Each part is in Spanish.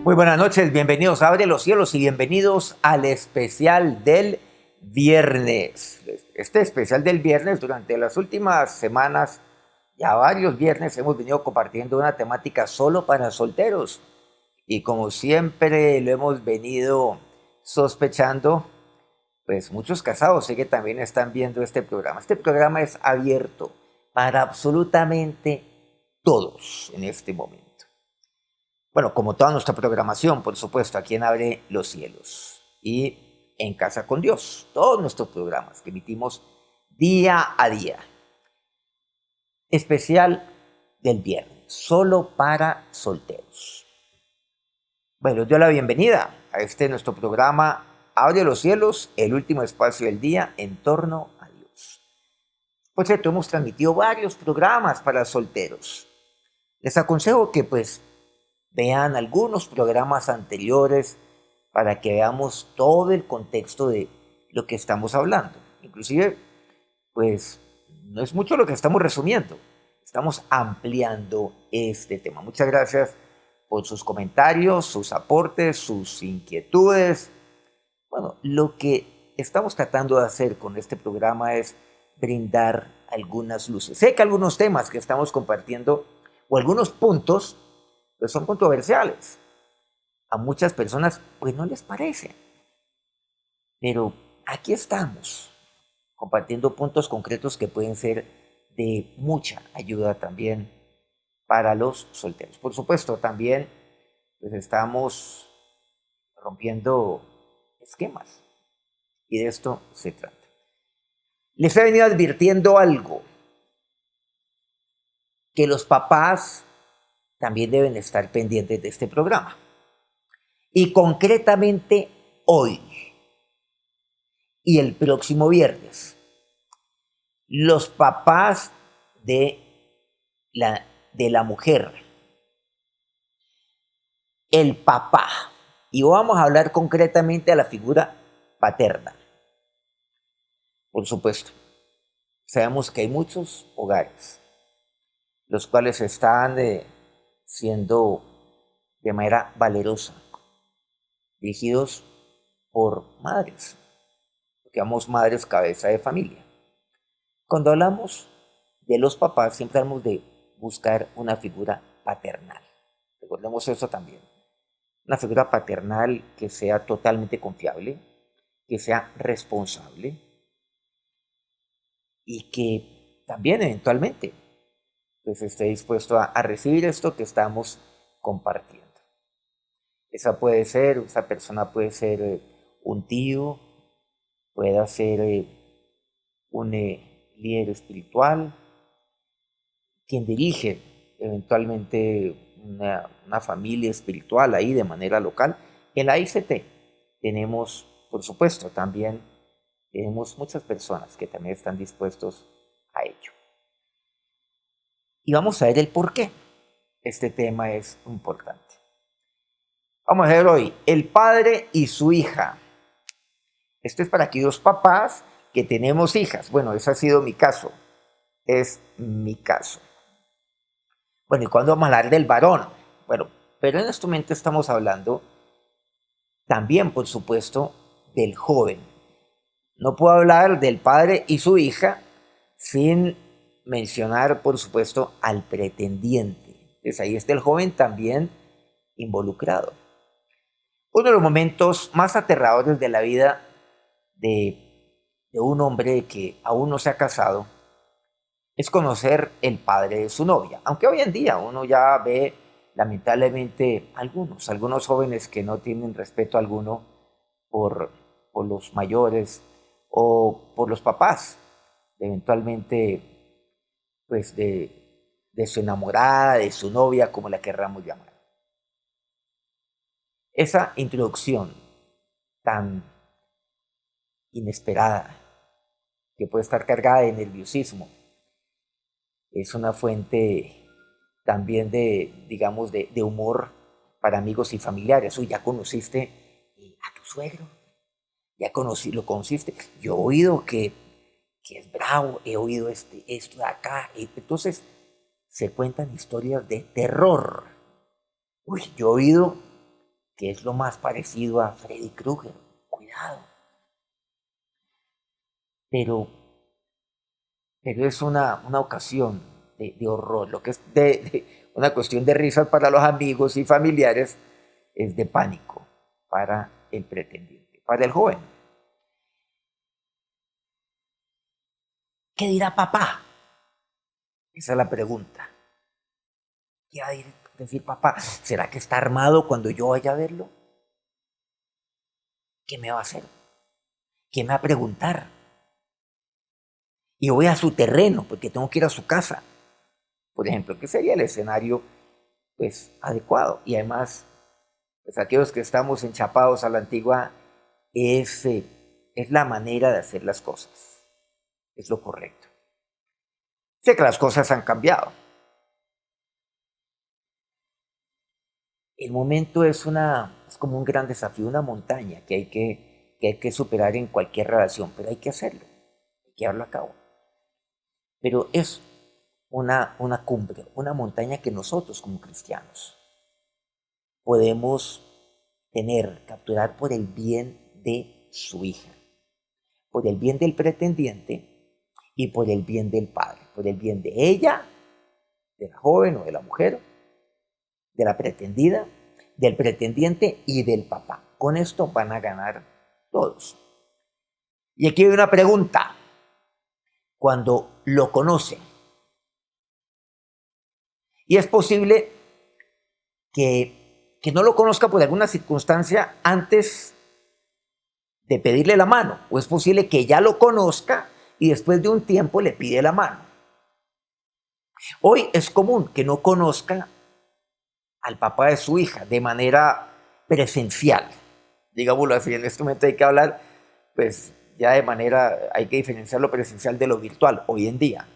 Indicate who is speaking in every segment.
Speaker 1: Muy buenas noches, bienvenidos a Abre los Cielos y bienvenidos al especial del viernes. Este especial del viernes, durante las últimas semanas, ya varios viernes hemos venido compartiendo una temática solo para solteros. Y como siempre lo hemos venido sospechando, pues muchos casados sí que también están viendo este programa. Este programa es abierto para absolutamente todos en este momento. Bueno, como toda nuestra programación, por supuesto, aquí en Abre los Cielos y en Casa con Dios, todos nuestros programas que emitimos día a día. Especial del viernes, solo para solteros. Bueno, les doy la bienvenida a este nuestro programa Abre los Cielos, el último espacio del día en torno a Dios. Por cierto, hemos transmitido varios programas para solteros. Les aconsejo que vean algunos programas anteriores para que veamos todo el contexto de lo que estamos hablando. Inclusive, pues no es mucho lo que estamos resumiendo, estamos ampliando este tema. Muchas gracias por sus comentarios, sus aportes, sus inquietudes. Bueno, lo que estamos tratando de hacer con este programa es brindar algunas luces. Sé que algunos temas que estamos compartiendo o algunos puntos pues son controversiales. A muchas personas pues no les parece. Pero aquí estamos compartiendo puntos concretos que pueden ser de mucha ayuda también para los solteros. Por supuesto, también pues estamos rompiendo esquemas y de esto se trata. Les he venido advirtiendo algo, que los papás también deben estar pendientes de este programa. Y concretamente hoy y el próximo viernes, los papás de la mujer, el papá, y vamos a hablar concretamente de la figura paterna. Por supuesto, sabemos que hay muchos hogares, los cuales están siendo de manera valerosa dirigidos por madres, porque llamamos madres cabeza de familia. Cuando hablamos de los papás, siempre hablamos de buscar una figura paternal. Recordemos eso también. Una figura paternal que sea totalmente confiable, que sea responsable y que también eventualmente pues esté dispuesto a recibir esto que estamos compartiendo. Esa persona puede ser un tío, puede ser un líder espiritual, quien dirige eventualmente una familia espiritual ahí de manera local. En la ICT tenemos, por supuesto, también tenemos muchas personas que también están dispuestos a ello. Y vamos a ver el por qué este tema es importante. Vamos a ver hoy el padre y su hija. Esto es para aquellos papás que tenemos hijas. Bueno, ese ha sido mi caso. Es mi caso. Bueno, ¿y cuándo vamos a hablar del varón? Bueno, pero en este momento estamos hablando también, por supuesto, del joven. No puedo hablar del padre y su hija sin mencionar, por supuesto, al pretendiente. Entonces ahí está el joven también involucrado. Uno de los momentos más aterradores de la vida de un hombre que aún no se ha casado es conocer el padre de su novia. Aunque hoy en día uno ya ve lamentablemente algunos jóvenes que no tienen respeto alguno por, por los mayores o por los papás, eventualmente pues de su enamorada, de su novia, como la querramos llamar. Esa introducción tan inesperada, que puede estar cargada de nerviosismo, es una fuente también digamos, de humor para amigos y familiares. Uy, ¿ya conociste a tu suegro? ¿Lo conociste? Yo he oído que es bravo, he oído esto de acá. Entonces, se cuentan historias de terror. Uy, yo he oído que es lo más parecido a Freddy Krueger. Cuidado. Pero, pero es una ocasión de horror. Lo que es una cuestión de risas para los amigos y familiares es de pánico para el pretendiente, para el joven. ¿Qué dirá papá? Esa es la pregunta. ¿Qué va a decir papá? ¿Será que está armado cuando yo vaya a verlo? ¿Qué me va a hacer? ¿Qué me va a preguntar? Y voy a su terreno porque tengo que ir a su casa. Por ejemplo, ¿qué sería el escenario pues adecuado? Y además, pues aquellos que estamos enchapados a la antigua, es la manera de hacer las cosas. Es lo correcto. Sé que las cosas han cambiado. El momento es como un gran desafío, una montaña que hay que superar en cualquier relación, pero hay que hacerlo, hay que llevarlo a cabo. Pero es una cumbre, una montaña que nosotros como cristianos podemos capturar por el bien de su hija, por el bien del pretendiente y por el bien del padre, por el bien de ella, de la joven o de la mujer, de la pretendida, del pretendiente y del papá. Con esto van a ganar todos. Y aquí hay una pregunta. Cuando lo conocen, y es posible que no lo conozca por alguna circunstancia antes de pedirle la mano, o es posible que ya lo conozca y después de un tiempo le pide la mano. Hoy es común que no conozca al papá de su hija de manera presencial. Digámoslo así, en este momento hay que hablar, pues ya de manera, hay que diferenciar lo presencial de lo virtual hoy en día.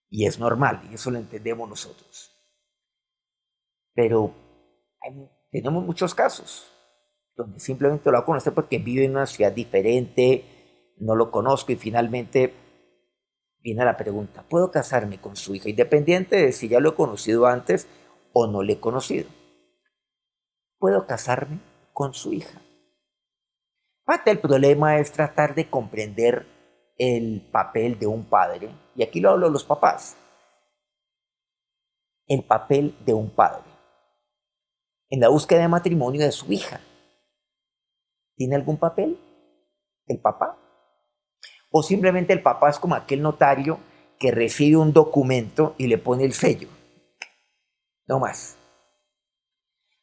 Speaker 1: Y es normal, y eso lo entendemos nosotros. Pero tenemos muchos casos donde simplemente lo va a conocer porque vive en una ciudad diferente, no lo conozco y finalmente viene la pregunta, ¿puedo casarme con su hija? Independiente de si ya lo he conocido antes o no le he conocido. ¿Puedo casarme con su hija? Parte del problema es tratar de comprender el papel de un padre, y aquí lo hablo de los papás, el papel de un padre en la búsqueda de matrimonio de su hija. ¿Tiene algún papel el papá? ¿O simplemente el papá es como aquel notario que recibe un documento y le pone el sello? No más.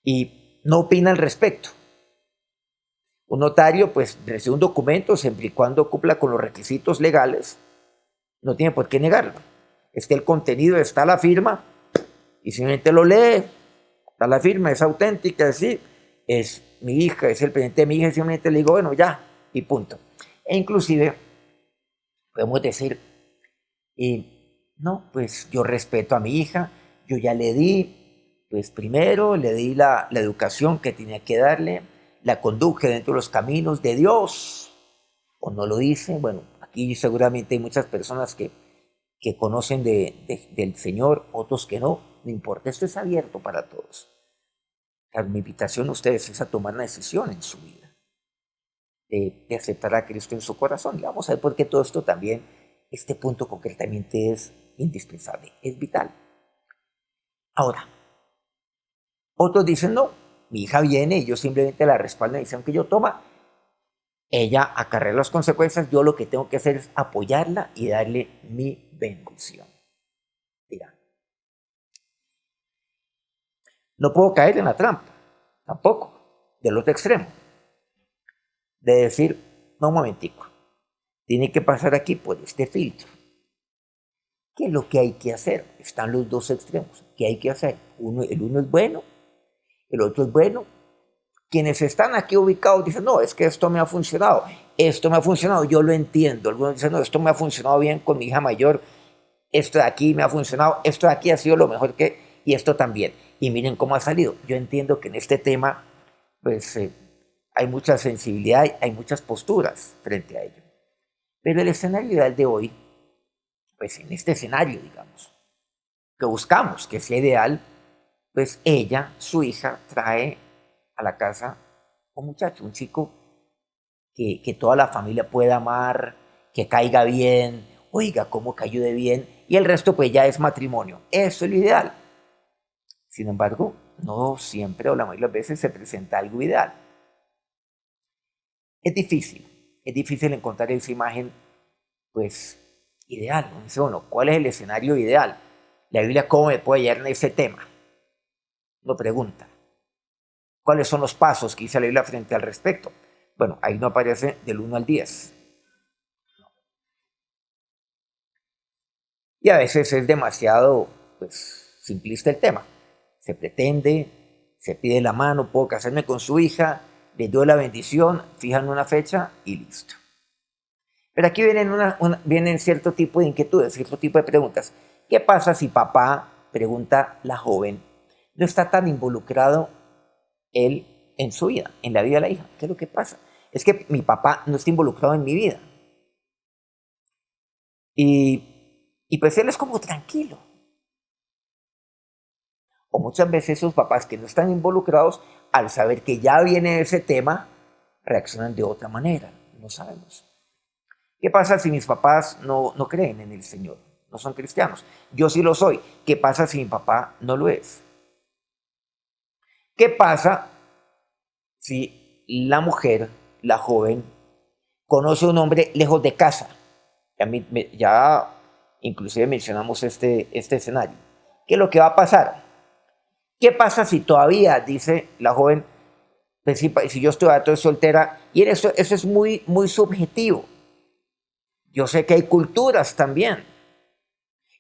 Speaker 1: Y no opina al respecto. Un notario pues recibe un documento siempre y cuando cumpla con los requisitos legales, no tiene por qué negarlo. Es que el contenido está la firma y simplemente lo lee, está la firma, es auténtica, sí, es mi hija, es el presidente de mi hija, y simplemente le digo, bueno, ya, y punto. E inclusive podemos decir, no, pues yo respeto a mi hija, yo ya le di, pues primero le di la educación que tenía que darle, la conduje dentro de los caminos de Dios, o no lo dice. Bueno, aquí seguramente hay muchas personas que conocen del Señor, otros que no importa, esto es abierto para todos. Mi invitación a ustedes es a tomar una decisión en su vida, de aceptar a Cristo en su corazón. Y vamos a ver por qué todo esto también, este punto concretamente es indispensable, es vital. Ahora, otros dicen, no, mi hija viene y yo simplemente la respaldo y dicen que yo toma, ella acarrea las consecuencias, yo lo que tengo que hacer es apoyarla y darle mi bendición. Dirá, no puedo caer en la trampa, tampoco, del otro extremo, de decir, no, un momentico, tiene que pasar aquí por este filtro. ¿Qué es lo que hay que hacer? Están los dos extremos. ¿Qué hay que hacer? El uno es bueno, el otro es bueno. Quienes están aquí ubicados dicen, no, es que esto me ha funcionado, yo lo entiendo. Algunos dicen, no, esto me ha funcionado bien con mi hija mayor, esto de aquí me ha funcionado, esto de aquí ha sido lo mejor y esto también. Y miren cómo ha salido. Yo entiendo que en este tema, pues, hay mucha sensibilidad, hay muchas posturas frente a ello. Pero el escenario ideal de hoy, pues en este escenario, digamos, que buscamos que sea ideal, pues ella, su hija, trae a la casa un muchacho, un chico que toda la familia pueda amar, que caiga bien, oiga, cómo cayó de bien, y el resto pues ya es matrimonio. Eso es lo ideal. Sin embargo, no siempre o la mayoría de las veces se presenta algo ideal. Es difícil encontrar esa imagen pues ideal. Uno dice, bueno, ¿cuál es el escenario ideal? La Biblia, ¿cómo me puede llevar en ese tema? Lo pregunta. ¿Cuáles son los pasos que dice la Biblia frente al respecto? Bueno, ahí no aparece del 1 al 10. Y a veces es demasiado, pues, simplista el tema. Se pretende, se pide la mano, puedo casarme con su hija, le doy la bendición, fijan una fecha y listo. Pero aquí vienen, vienen cierto tipo de inquietudes, cierto tipo de preguntas. ¿Qué pasa si papá, pregunta la joven, no está tan involucrado él en su vida, en la vida de la hija? ¿Qué es lo que pasa? Es que mi papá no está involucrado en mi vida. Y pues él es como tranquilo. O muchas veces esos papás que no están involucrados, al saber que ya viene ese tema, reaccionan de otra manera. No sabemos. ¿Qué pasa si mis papás no creen en el Señor? No son cristianos. Yo sí lo soy. ¿Qué pasa si mi papá no lo es? ¿Qué pasa si la mujer, la joven, conoce a un hombre lejos de casa? Ya inclusive mencionamos este escenario. ¿Qué es lo que va a pasar? ¿Qué pasa si todavía, dice la joven, pues si yo estoy soltera? Y eso es muy, muy subjetivo. Yo sé que hay culturas también.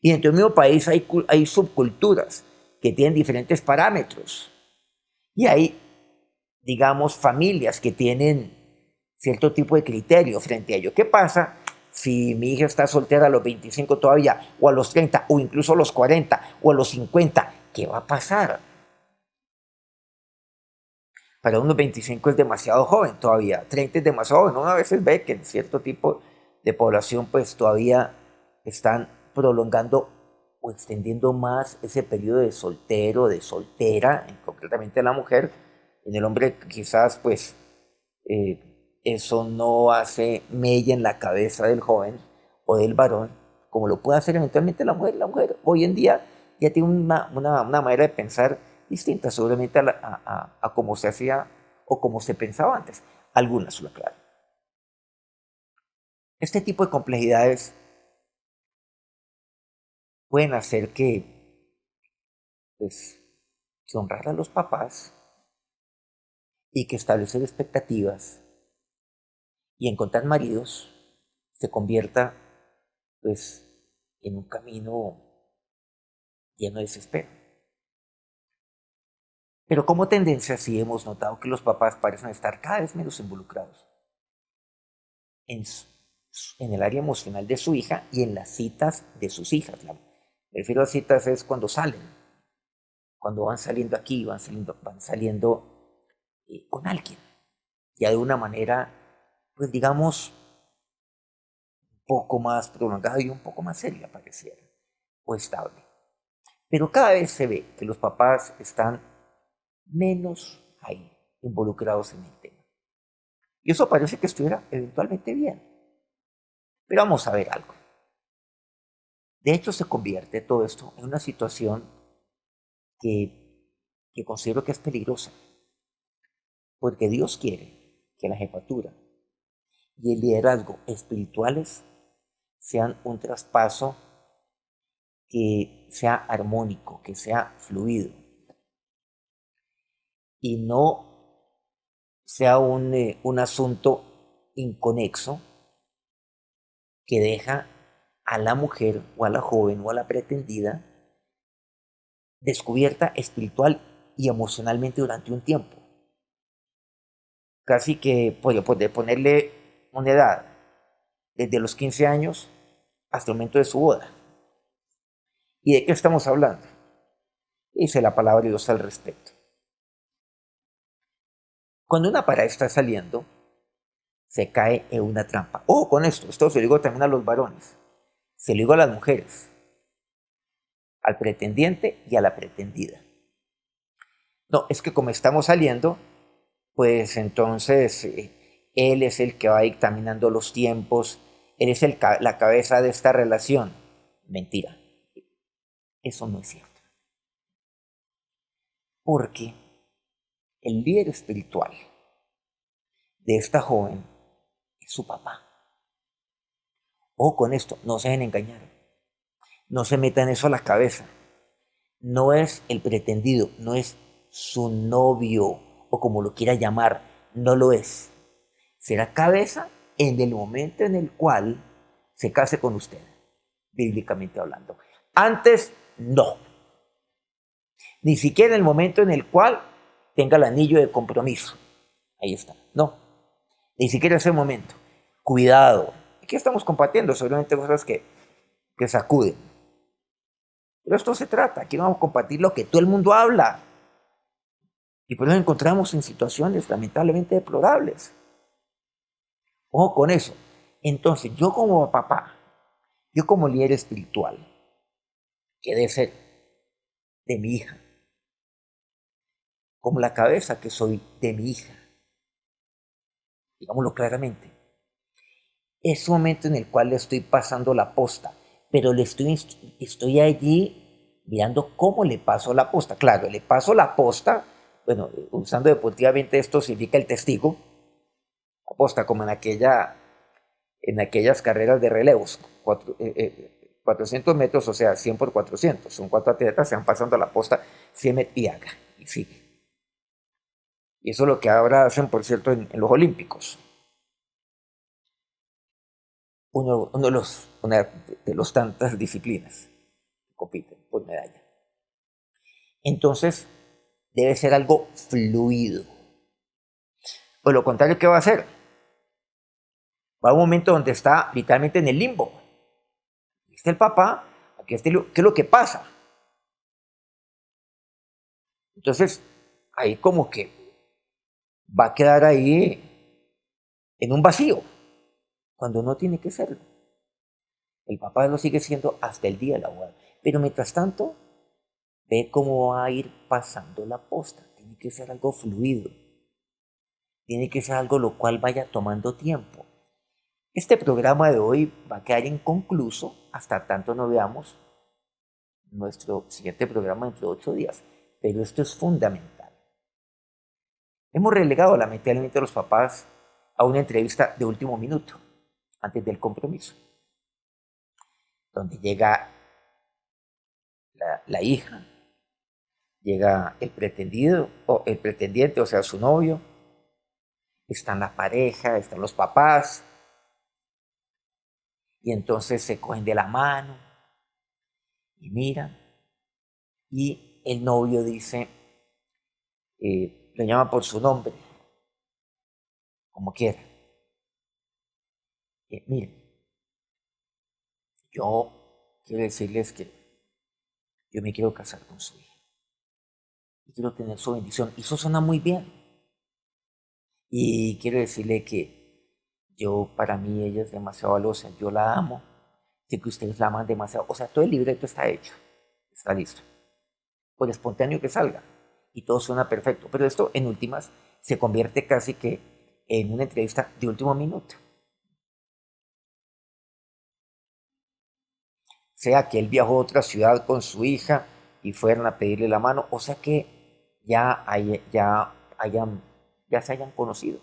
Speaker 1: Y dentro del mismo país hay subculturas que tienen diferentes parámetros. Y hay, digamos, familias que tienen cierto tipo de criterio frente a ello. ¿Qué pasa si mi hija está soltera a los 25 todavía, o a los 30, o incluso a los 40, o a los 50? ¿Qué va a pasar? Para unos 25 es demasiado joven todavía, 30 es demasiado joven. Uno a veces ve que en cierto tipo de población pues todavía están prolongando o extendiendo más ese periodo de soltero, de soltera, concretamente la mujer. En el hombre quizás pues eso no hace mella en la cabeza del joven o del varón, como lo puede hacer eventualmente la mujer. La mujer hoy en día ya tiene una manera de pensar distinta seguramente a cómo se hacía o cómo se pensaba antes. Algunas, lo aclaro. Este tipo de complejidades pueden hacer pues, que honrar a los papás y que establecer expectativas y encontrar maridos se convierta pues en un camino lleno de desespero. Pero como tendencia sí hemos notado que los papás parecen estar cada vez menos involucrados en, en el área emocional de su hija y en las citas de sus hijas. Me refiero a citas es cuando salen, cuando van saliendo aquí, van saliendo con alguien, ya de una manera, pues digamos, un poco más prolongada y un poco más seria pareciera, o estable. Pero cada vez se ve que los papás están menos ahí, involucrados en el tema. Y eso parece que estuviera eventualmente bien. Pero vamos a ver algo. De hecho, se convierte todo esto en una situación que considero que es peligrosa, porque Dios quiere que la jefatura y el liderazgo espirituales sean un traspaso que sea armónico, que sea fluido, y no sea un asunto inconexo que deja a la mujer o a la joven o a la pretendida descubierta espiritual y emocionalmente durante un tiempo. Casi que pues, de ponerle una edad desde los 15 años hasta el momento de su boda. ¿Y de qué estamos hablando? Dice la palabra de Dios al respecto. Cuando una pareja está saliendo, se cae en una trampa. Ojo con esto se lo digo también a los varones, se lo digo a las mujeres, al pretendiente y a la pretendida. No, es que como estamos saliendo, pues entonces él es el que va dictaminando los tiempos, él es la cabeza de esta relación. Mentira, eso no es cierto. Porque el líder espiritual de esta joven es su papá. O con esto, no se dejen engañar, no se metan eso a la cabeza. No es el pretendido, no es su novio o como lo quiera llamar, no lo es. Será cabeza en el momento en el cual se case con usted, bíblicamente hablando. Antes, no. Ni siquiera en el momento en el cual tenga el anillo de compromiso. Ahí está. No. Ni siquiera ese momento. Cuidado. Aquí estamos compartiendo seguramente cosas que sacuden. Pero esto se trata. Aquí vamos a compartir lo que todo el mundo habla. Y por eso nos encontramos en situaciones lamentablemente deplorables. Ojo con eso. Entonces, yo como papá, yo como líder espiritual, que debe ser de mi hija, como la cabeza que soy de mi hija, digámoslo claramente, es un momento en el cual le estoy pasando la posta, pero estoy allí mirando cómo le paso la posta. Claro, le paso la posta, bueno, usando deportivamente esto significa el testigo, la posta como en aquellas carreras de relevos, 400 metros, o sea, 100 por 400. Son cuatro atletas, se van pasando la posta, 100 metros y haga, y sigue. Y eso es lo que ahora hacen, por cierto, en los Olímpicos. Una de los tantas disciplinas que compiten por medalla. Entonces, debe ser algo fluido. Pues lo contrario, ¿qué va a hacer? Va a un momento donde está literalmente en el limbo. Aquí está el papá, aquí está ¿qué es lo que pasa? Entonces, ahí como que va a quedar ahí en un vacío, cuando no tiene que serlo. El papá lo sigue siendo hasta el día de la boda. Pero mientras tanto, ve cómo va a ir pasando la posta. Tiene que ser algo fluido. Tiene que ser algo lo cual vaya tomando tiempo. Este programa de hoy va a quedar inconcluso hasta tanto no veamos nuestro siguiente programa dentro de 8 días. Pero esto es fundamental. Hemos relegado lamentablemente a los papás a una entrevista de último minuto, antes del compromiso, donde llega la hija, llega el pretendido, o el pretendiente, o sea, su novio, están la pareja, están los papás, y entonces se cogen de la mano y miran, y el novio dice, lo llama por su nombre, como quiera. Miren, yo quiero decirles que yo me quiero casar con su hija y quiero tener su bendición. Y eso suena muy bien. Y quiero decirle que para mí, ella es demasiado valiosa. Yo la amo. Sé que ustedes la aman demasiado. O sea, todo el libreto está hecho. Está listo. Por espontáneo que salga. Y todo suena perfecto. Pero esto, en últimas, se convierte casi que en una entrevista de último minuto. Sea que él viajó a otra ciudad con su hija y fueron a pedirle la mano, o sea que ya se hayan conocido.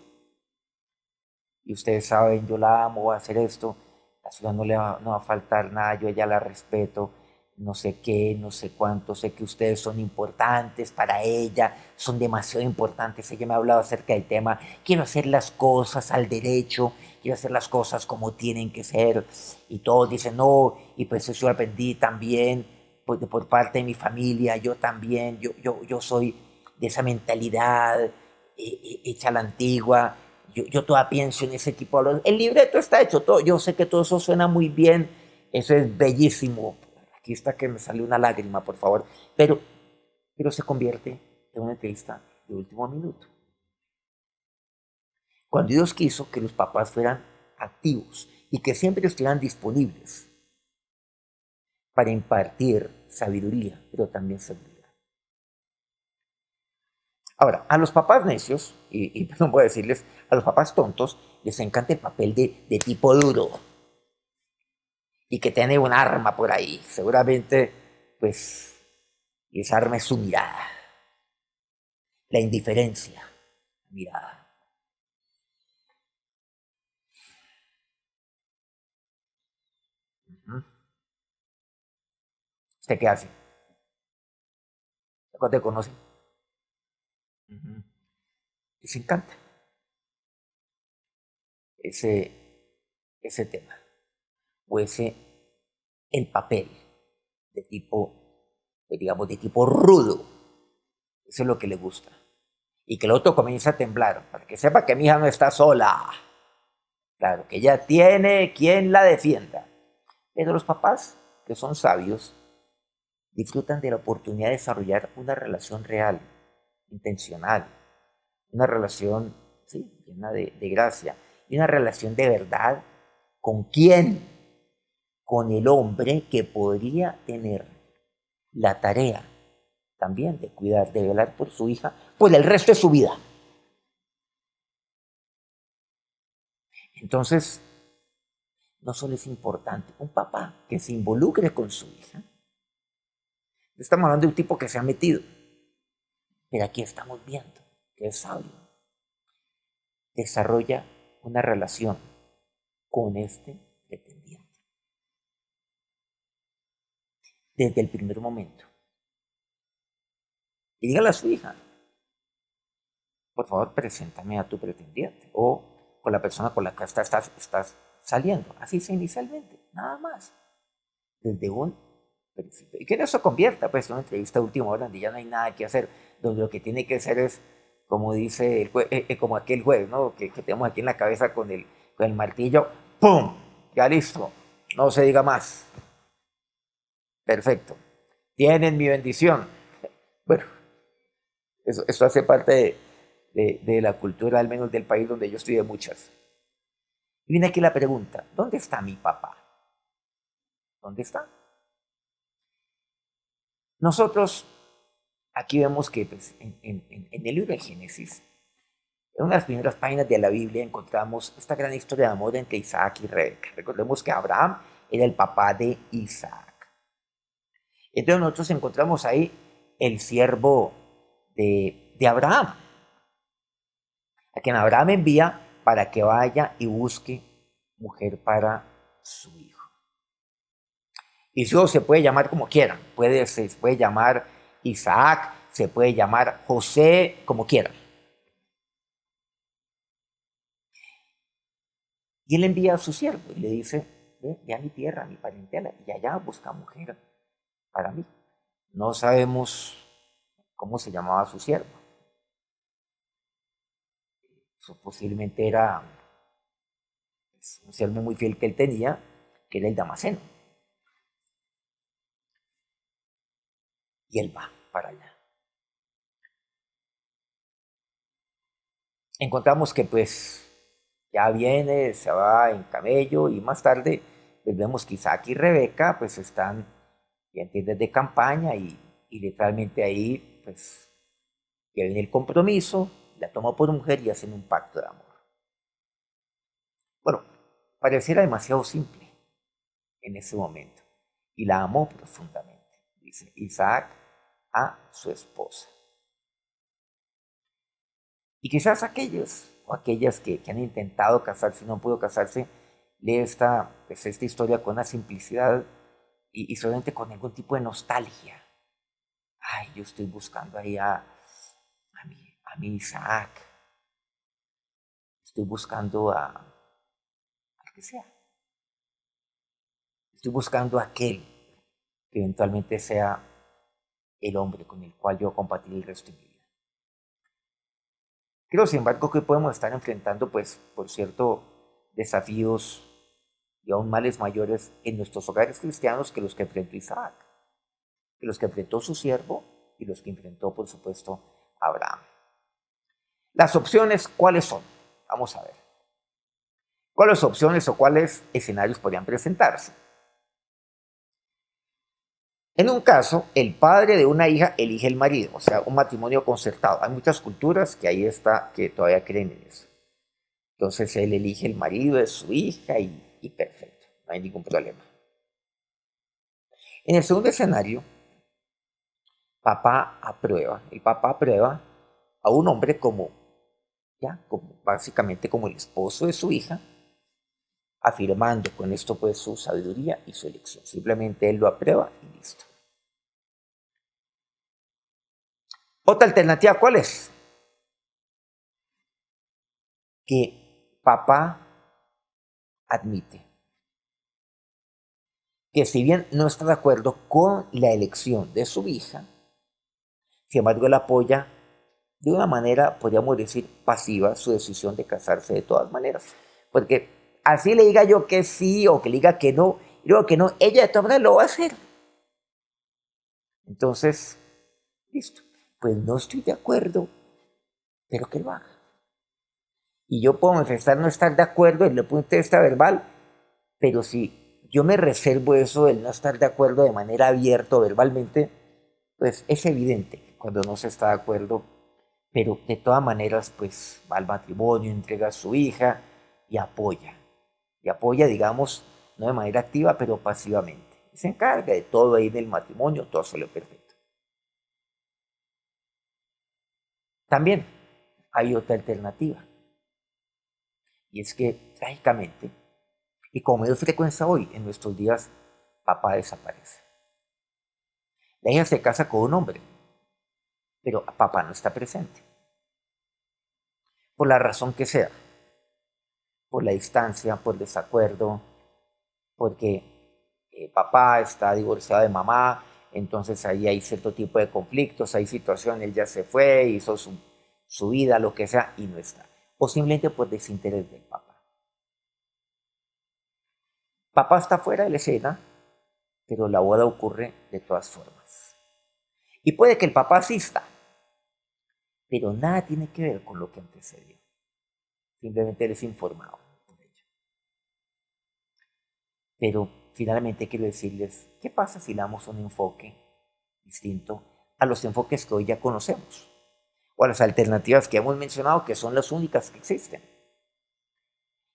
Speaker 1: Y ustedes saben, yo la amo, voy a hacer esto, la ciudad no va a faltar nada, yo a ella la respeto, no sé qué, no sé cuánto, sé que ustedes son importantes para ella, son demasiado importantes. Ella me ha hablado acerca del tema, quiero hacer las cosas al derecho, quiero hacer las cosas como tienen que ser. Y todos dicen, no, y pues eso yo aprendí también pues, por parte de mi familia, yo también, yo soy de esa mentalidad hecha a la antigua. Yo todavía pienso en ese tipo de... El libreto está hecho, todo, yo sé que todo eso suena muy bien, eso es bellísimo. Aquí está que me sale una lágrima, por favor. Pero se convierte en una entrevista de último minuto. Cuando Dios quiso que los papás fueran activos y que siempre estuvieran disponibles para impartir sabiduría, pero también seguridad. Ahora, a los papás necios, y perdón, voy a decirles, a los papás tontos, les encanta el papel de tipo duro y que tiene un arma por ahí. Seguramente, pues, y esa arma es su mirada, la indiferencia, mirada. ¿Mm? ¿Usted qué hace? ¿Cuándo te conoce? Ujú. Les encanta ese, ese tema, o ese, el papel de tipo, digamos, de tipo rudo. Eso es lo que le gusta. Y que el otro comienza a temblar, para que sepa que mi hija no está sola. Claro, que ella tiene quien la defienda. Pero los papás, que son sabios, disfrutan de la oportunidad de desarrollar una relación real, intencional, una relación, sí, llena de gracia, y una relación de verdad. ¿Con quién? Con el hombre que podría tener la tarea también de cuidar, de velar por su hija por el resto de su vida. Entonces, no solo es importante un papá que se involucre con su hija. Estamos hablando de un tipo que se ha metido, pero aquí estamos viendo que es sabio. Desarrolla una relación con este pretendiente desde el primer momento. Y dígale a su hija, por favor, preséntame a tu pretendiente o con la persona con la que estás saliendo. Así sea inicialmente, nada más. Desde un principio. Y que no se convierta pues, en una entrevista de última hora donde ya no hay nada que hacer, donde lo que tiene que hacer es, como dice como aquel juez, ¿no? Que tenemos aquí en la cabeza con el martillo, ¡pum! Ya listo, no se diga más. Perfecto. Tienen mi bendición. Bueno, eso hace parte de la cultura, al menos del país donde yo estudié muchas. Y viene aquí la pregunta, ¿dónde está mi papá? ¿Dónde está? Nosotros aquí vemos que pues, en el libro de Génesis, en una de las primeras páginas de la Biblia, encontramos esta gran historia de amor entre Isaac y Rebeca. Recordemos que Abraham era el papá de Isaac. Entonces nosotros encontramos ahí el siervo de Abraham, a quien Abraham envía para que vaya y busque mujer para su hijo. Y su hijo se puede llamar como quieran. Se puede llamar Isaac, se puede llamar José, como quieran. Y él envía a su siervo y le dice, ve a mi tierra, a mi parentela, y allá busca mujer para mí. No sabemos cómo se llamaba su siervo. Eso posiblemente era un siervo muy fiel que él tenía, que era el Damaseno. Y él va para allá. Encontramos que pues ya viene, se va en camello y más tarde pues vemos que Isaac y Rebeca pues están en tiendas de campaña y literalmente ahí pues ya viene el compromiso, la toma por mujer y hacen un pacto de amor. Bueno, pareciera demasiado simple en ese momento y la amó profundamente, dice Isaac a su esposa. Y quizás aquellos o aquellas que han intentado casarse y no han podido casarse, lee pues, esta historia con una simplicidad y solamente con algún tipo de nostalgia. Ay, yo estoy buscando ahí a mi Isaac, estoy buscando al que sea, estoy buscando a aquel que eventualmente sea el hombre con el cual yo compartiré el resto de mi vida. Creo, sin embargo, que podemos estar enfrentando, pues, por cierto, desafíos y aún males mayores en nuestros hogares cristianos que los que enfrentó Isaac, que los que enfrentó su siervo y los que enfrentó, por supuesto, Abraham. Las opciones, ¿cuáles son? Vamos a ver. ¿Cuáles opciones o cuáles escenarios podrían presentarse? En un caso, el padre de una hija elige el marido, o sea, un matrimonio concertado. Hay muchas culturas que ahí está, que todavía creen en eso. Entonces él elige el marido de su hija y perfecto, no hay ningún problema. En el segundo escenario, el papá aprueba a un hombre como, ya, como, básicamente como el esposo de su hija, afirmando con esto pues su sabiduría y su elección. Simplemente él lo aprueba y listo. Otra alternativa, ¿cuál es? Que papá admite que si bien no está de acuerdo con la elección de su hija, sin embargo él apoya de una manera, podríamos decir, pasiva su decisión de casarse de todas maneras. Porque así le diga yo que sí o que le diga que no, y luego que no, ella de todas maneras lo va a hacer. Entonces, listo. Pues no estoy de acuerdo, pero que lo haga. Y yo puedo manifestar no estar de acuerdo desde el punto de vista verbal, pero si yo me reservo eso del no estar de acuerdo de manera abierta verbalmente, pues es evidente cuando no se está de acuerdo, pero de todas maneras, pues va al matrimonio, entrega a su hija y apoya, digamos, no de manera activa, pero pasivamente. Y se encarga de todo ahí del matrimonio, todo sale perfecto. También hay otra alternativa, y es que trágicamente, y como es frecuencia hoy en nuestros días, papá desaparece. La hija se casa con un hombre, pero papá no está presente, por la razón que sea, por la distancia, por desacuerdo, porque papá está divorciado de mamá, entonces ahí hay cierto tipo de conflictos, hay situaciones, él ya se fue, hizo su vida, lo que sea, y no está. O simplemente por desinterés del papá. Papá está fuera de la escena, pero la boda ocurre de todas formas. Y puede que el papá asista, pero nada tiene que ver con lo que antecedió. Simplemente él es informado por ello. Pero finalmente quiero decirles, ¿qué pasa si le damos un enfoque distinto a los enfoques que hoy ya conocemos? O a las alternativas que hemos mencionado, que son las únicas que existen.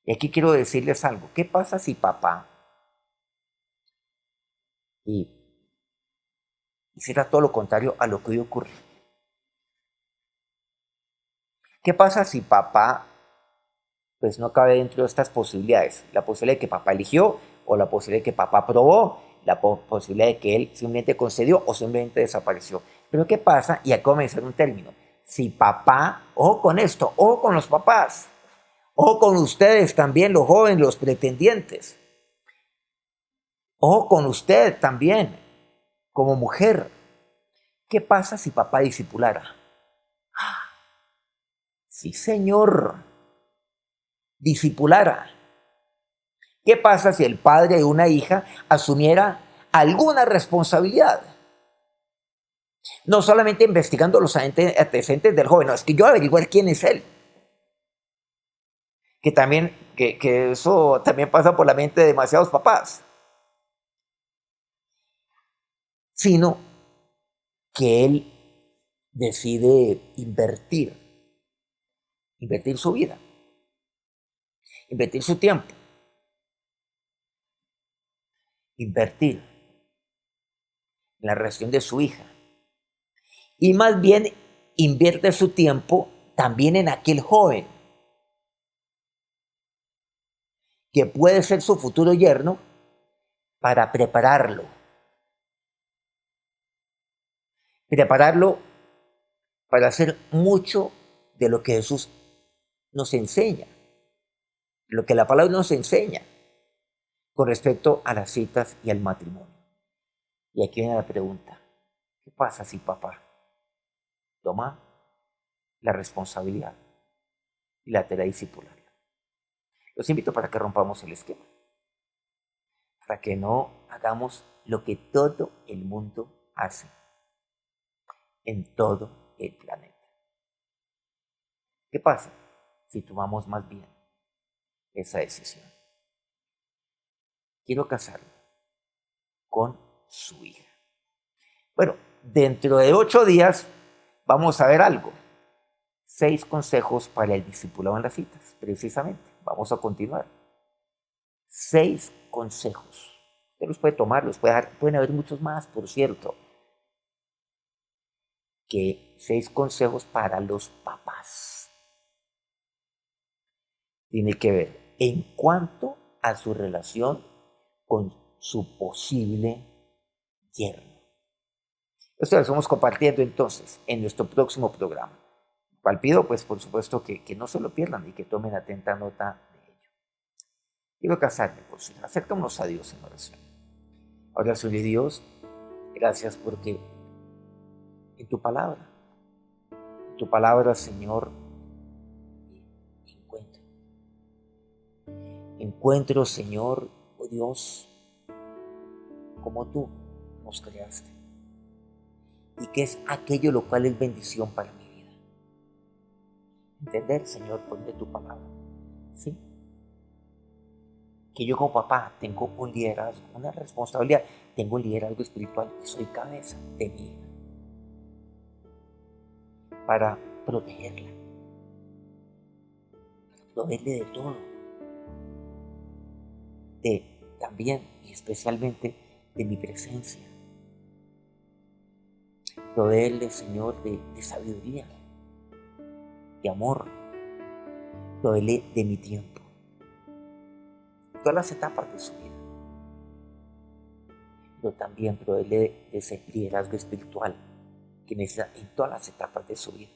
Speaker 1: Y aquí quiero decirles algo. ¿Qué pasa si papá y hiciera todo lo contrario a lo que hoy ocurre? ¿Qué pasa si papá pues no cabe dentro de estas posibilidades? La posibilidad de que papá eligió o la posibilidad de que papá aprobó, la posibilidad de que él simplemente concedió o simplemente desapareció. Pero ¿qué pasa? Y acá va a mencionar un término. Si papá, ojo con esto, ojo con los papás, ojo con ustedes también, los jóvenes, los pretendientes, ojo con usted también, como mujer. ¿Qué pasa si papá discipulara? Sí, señor, discipulara. ¿Qué pasa si el padre de una hija asumiera alguna responsabilidad? No solamente investigando los antecedentes del joven, no, es que yo averiguar quién es él. Que también, que eso también pasa por la mente de demasiados papás. Sino que él decide invertir su vida, invertir su tiempo, invertir en la relación de su hija. Y más bien invierte su tiempo también en aquel joven que puede ser su futuro yerno para prepararlo para hacer mucho de lo que Jesús nos enseña, lo que la palabra nos enseña con respecto a las citas y al matrimonio. Y aquí viene la pregunta, ¿qué pasa si papá toma la responsabilidad y la tarea discipular? Los invito para que rompamos el esquema, para que no hagamos lo que todo el mundo hace en todo el planeta. ¿Qué pasa si tomamos más bien esa decisión? Quiero casarme con su hija. Bueno, dentro de 8 días vamos a ver algo. 6 consejos para el discipulado en las citas, precisamente. Vamos a continuar. 6 consejos. Usted los puede tomar, los puede dar. Pueden haber muchos más, por cierto. Que 6 consejos para los papás. Tiene que ver en cuanto a su relación con su posible yerno. Esto lo estamos compartiendo entonces en nuestro próximo programa. Cual pido, pues por supuesto que no se lo pierdan y que tomen atenta nota de ello. Quiero casarme por su. Acercémonos a Dios en oración. Ahora, Señor Dios, gracias porque en tu palabra, Señor, encuentro, Señor, oh Dios, como tú nos creaste y que es aquello lo cual es bendición para mi vida. Entender, Señor, por de tu palabra, ¿sí? Que yo como papá tengo un liderazgo, una responsabilidad, tengo un liderazgo espiritual y soy cabeza de mi hija para protegerla, para proveerle de todo, también y especialmente de mi presencia, proveerle, Señor, de sabiduría, de amor, proveerle de mi tiempo, todas las etapas de su vida, pero también proveerle de ese liderazgo espiritual que necesita en todas las etapas de su vida.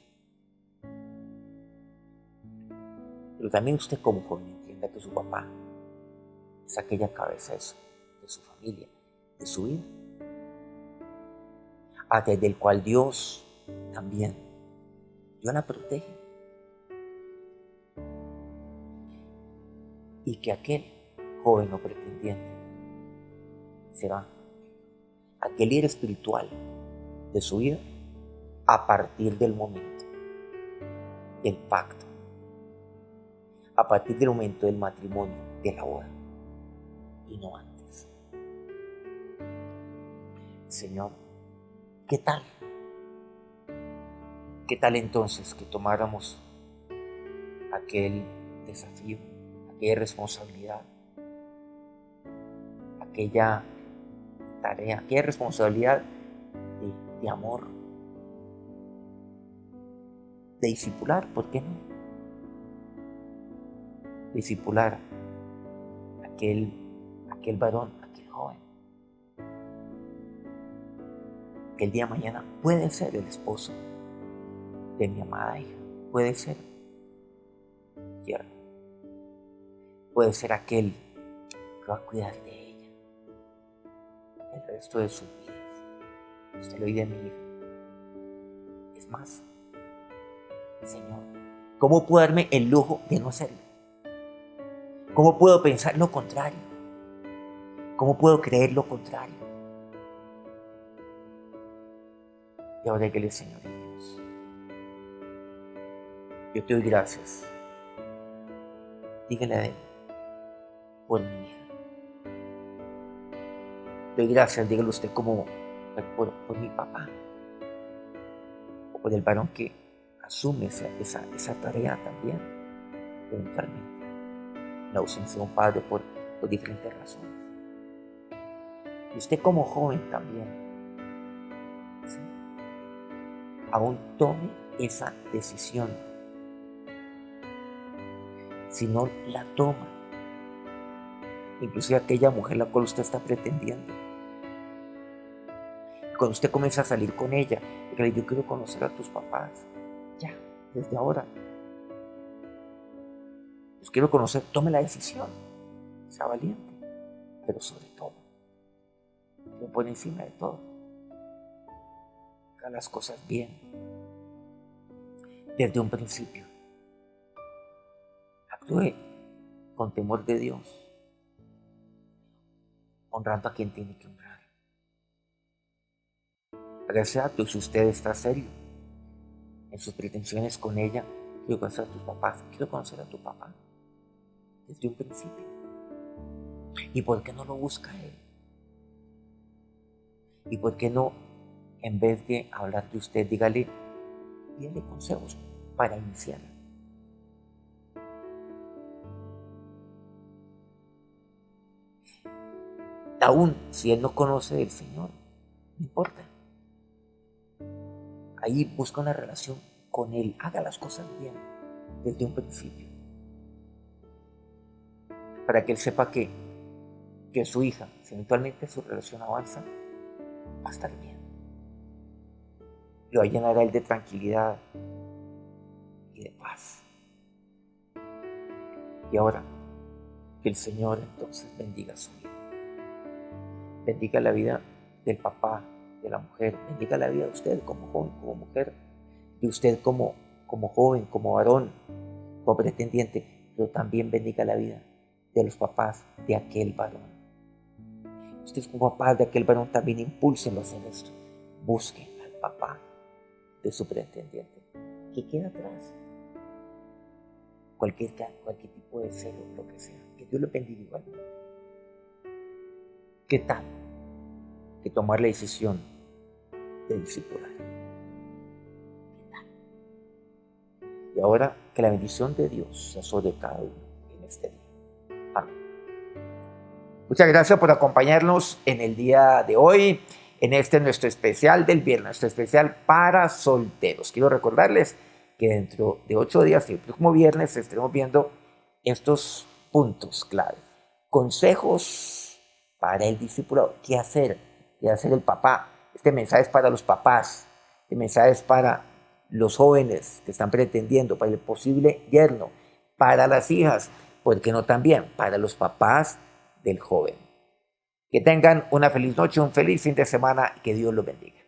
Speaker 1: Pero también usted como joven entienda que su papá es aquella cabeza de su familia, de su vida, desde el cual Dios también la protege. Y que aquel joven o pretendiente será aquel líder espiritual de su vida a partir del momento del pacto, a partir del momento del matrimonio, de la boda, y no antes. Señor, ¿qué tal? ¿Qué tal entonces que tomáramos aquel desafío, aquella responsabilidad, aquella tarea, aquella responsabilidad de amor, de discipular, ¿por qué no? Discipular aquel varón, aquel joven, que el día de mañana puede ser el esposo de mi amada hija, puede ser yerno, puede ser aquel que va a cuidar de ella el resto de sus vidas. Usted lo oye de mi hija. Es más, Señor, ¿cómo puedo darme el lujo de no hacerlo? ¿Cómo puedo pensar lo contrario? ¿Cómo puedo creer lo contrario? Y ahora que le Señor Dios, yo te doy gracias. Dígale a Él por mi hija. Doy gracias, dígale usted como por mi papá o por el varón que asume esa tarea también, eventualmente. La ausencia de un padre por diferentes razones. Y usted como joven también, ¿sí? Aún tome esa decisión. Si no la toma, inclusive aquella mujer la cual usted está pretendiendo, cuando usted comienza a salir con ella, dígale, yo quiero conocer a tus papás, ya, desde ahora. Los quiero conocer, tome la decisión, sea valiente, pero sobre todo, que por encima de todo, haga las cosas bien, desde un principio. Actúe con temor de Dios, honrando a quien tiene que honrar. Haga ese acto, si usted está serio en sus pretensiones con ella, quiero conocer a tus papás, quiero conocer a tu papá, desde un principio. ¿Y por qué no lo busca él? ¿Y por qué no en vez de hablar de usted, dígale consejos para iniciar. Aún si él no conoce del Señor, no importa. Ahí busca una relación con Él, haga las cosas bien desde un principio, para que Él sepa que su hija, si eventualmente su relación avanza, va a estar bien. Le va a llenar a Él de tranquilidad y de paz. Y ahora, que el Señor entonces bendiga su vida. Bendiga la vida del papá, de la mujer, bendiga la vida de usted como joven, como mujer, de usted como joven, como varón, como pretendiente, pero también bendiga la vida de los papás de aquel varón. Ustedes como papás de aquel varón también impúlsenlo a hacer esto. Busquen al papá de su pretendiente, que queda atrás. Cualquier tipo de celo, lo que sea. Que Dios lo bendiga igualmente. ¿Qué tal que tomar la decisión de discipular? ¿Qué tal? Y ahora que la bendición de Dios sea sobre cada uno en este día. Amén. Muchas gracias por acompañarnos en el día de hoy, en este nuestro especial del viernes, nuestro especial para solteros. Quiero recordarles que dentro de 8 días, el próximo viernes, estaremos viendo estos puntos clave. Consejos para el discipulado. ¿Qué hacer? ¿Qué hacer el papá? Este mensaje es para los papás. Este mensaje es para los jóvenes que están pretendiendo, para el posible yerno, para las hijas, ¿por qué no también para los papás del joven? Que tengan una feliz noche, un feliz fin de semana y que Dios los bendiga.